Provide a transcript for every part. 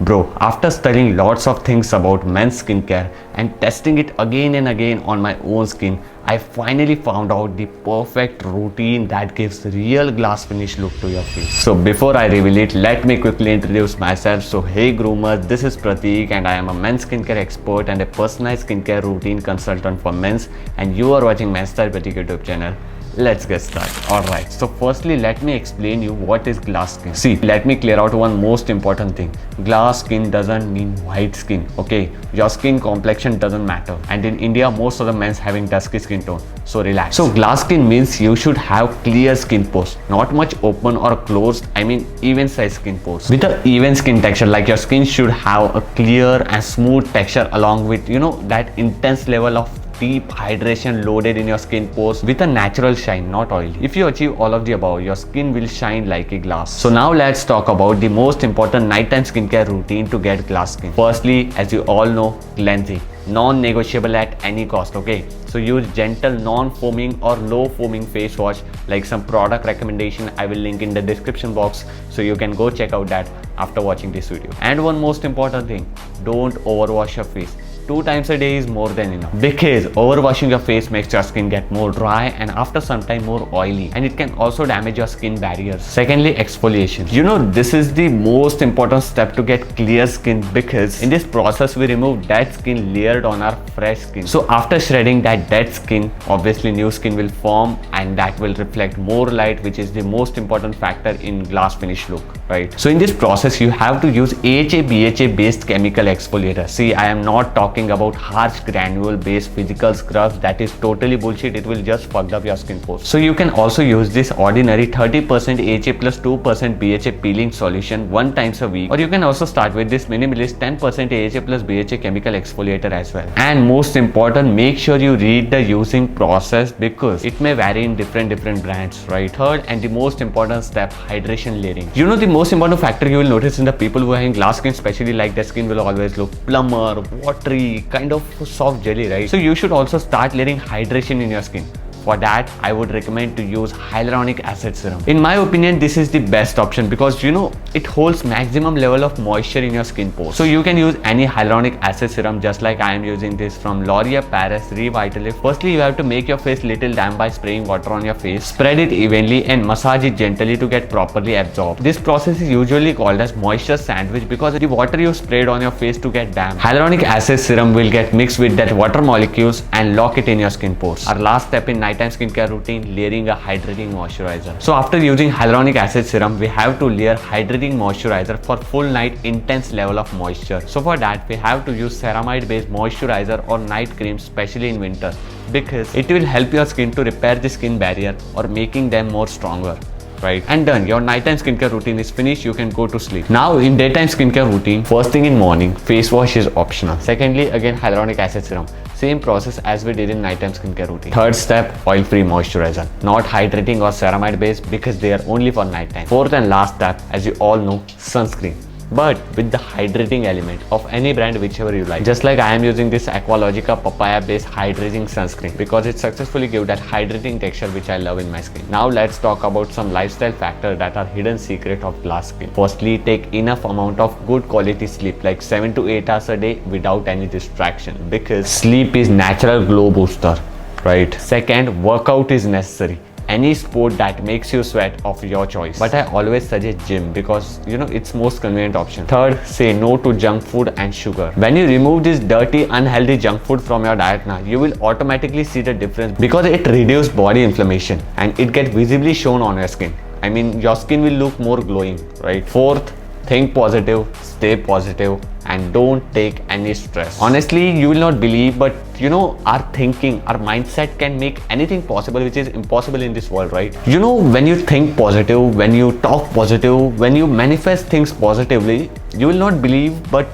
Bro, after studying lots of things about men's skincare and testing it again and again on my own skin, I finally found out the perfect routine that gives real glass finish look to your face. So before I reveal it, let me quickly introduce myself. So hey groomers, this is Pratik and I am a men's skincare expert and a personalized skincare routine consultant for men's, and you are watching ManStyle Pratik YouTube channel. Let's get started. Alright, so firstly let me explain you what is glass skin. See, let me clear out one most important thing. Glass skin doesn't mean white skin, okay? Your skin complexion doesn't matter, and in India most of the men's having dusky skin tone, so relax. So glass skin means you should have clear skin pores, not much open or closed, I mean even size skin pores with an even skin texture. Like your skin should have a clear and smooth texture along with that intense level of deep hydration loaded in your skin pores with a natural shine, not oily. If you achieve all of the above, your skin will shine like a glass. So now let's talk about the most important nighttime skincare routine to get glass skin. Firstly, as you all know, cleansing, non-negotiable at any cost, okay? So use gentle non-foaming or low foaming face wash, like some product recommendation I will link in the description box, so you can go check out that after watching this video. And one most important thing, don't overwash your face. 2 times a day is more than enough, because overwashing your face makes your skin get more dry and after some time more oily, and it can also damage your skin barriers. Secondly, exfoliation. This is the most important step to get clear skin, because in this process we remove dead skin layered on our fresh skin. So after shredding that dead skin, obviously new skin will form and that will reflect more light, which is the most important factor in glass finish look, right? So in this process you have to use AHA BHA based chemical exfoliator. See, I am not talking about harsh granule based physical scrubs. That is totally bullshit. It will just fuck up your skin pores. So you can also use this ordinary 30% AHA plus 2% BHA peeling solution 1 times a week, or you can also start with this minimalist 10% AHA plus BHA chemical exfoliator as well. And most important, make sure you read the using process, because it may vary in different brands, right? Third and the most important step, hydration layering. The most important factor you will notice in the people who are having glass skin, especially, like their skin will always look plumber, watery, kind of soft jelly, right? So you should also start layering hydration in your skin. For that, I would recommend to use hyaluronic acid serum. In my opinion, this is the best option because it holds maximum level of moisture in your skin pores. So you can use any hyaluronic acid serum, just like I am using this from L'Oreal Paris Revitalift. Firstly, you have to make your face little damp by spraying water on your face. Spread it evenly and massage it gently to get properly absorbed. This process is usually called as moisture sandwich because the water you sprayed on your face to get damp, hyaluronic acid serum will get mixed with that water molecules and lock it in your skin pores. Our last step in nighttime skincare routine, layering a hydrating moisturizer. So after using hyaluronic acid serum, we have to layer hydrating moisturizer for full night intense level of moisture. So for that, we have to use ceramide based moisturizer or night cream, especially in winter, because it will help your skin to repair the skin barrier or making them more stronger. Right? And done. Your nighttime skincare routine is finished. You can go to sleep. Now in daytime skincare routine, first thing in morning, face wash is optional. Secondly, again hyaluronic acid serum. Same process as we did in nighttime skincare routine. Third step, oil-free moisturizer. Not hydrating or ceramide based, because they are only for nighttime. Fourth and last step, as you all know, sunscreen, but with the hydrating element of any brand, whichever you like. Just like I am using this Aqualogica papaya based hydrating sunscreen because it successfully gives that hydrating texture which I love in my skin. Now let's talk about some lifestyle factors that are hidden secret of glass skin. Firstly, take enough amount of good quality sleep, like 7 to 8 hours a day without any distraction, because sleep is natural glow booster, right? Second, workout is necessary. Any sport that makes you sweat of your choice, but I always suggest gym because it's most convenient option. Third, say no to junk food and sugar. When you remove this dirty unhealthy junk food from your diet now, you will automatically see the difference because it reduces body inflammation and it gets visibly shown on your skin. I mean, your skin will look more glowing, right? Fourth, think positive, stay positive, and don't take any stress. Honestly, you will not believe, but our thinking, our mindset can make anything possible which is impossible in this world, right? When you think positive, when you talk positive, when you manifest things positively, you will not believe, but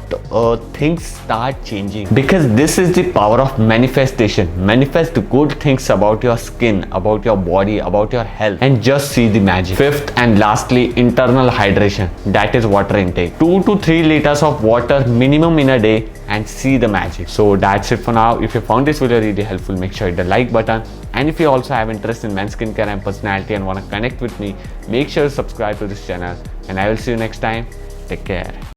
things start changing, because this is the power of manifestation. Manifest good things about your skin, about your body, about your health, and just see the magic. Fifth and lastly, internal hydration. That is water intake. 2 to 3 liters of water minimum in a day, and see the magic. So that's it for now. If you found this video really helpful, make sure you hit the like button, and if you also have interest in men's skincare and personality and want to connect with me, make sure to subscribe to this channel, and I will see you next time. Take care.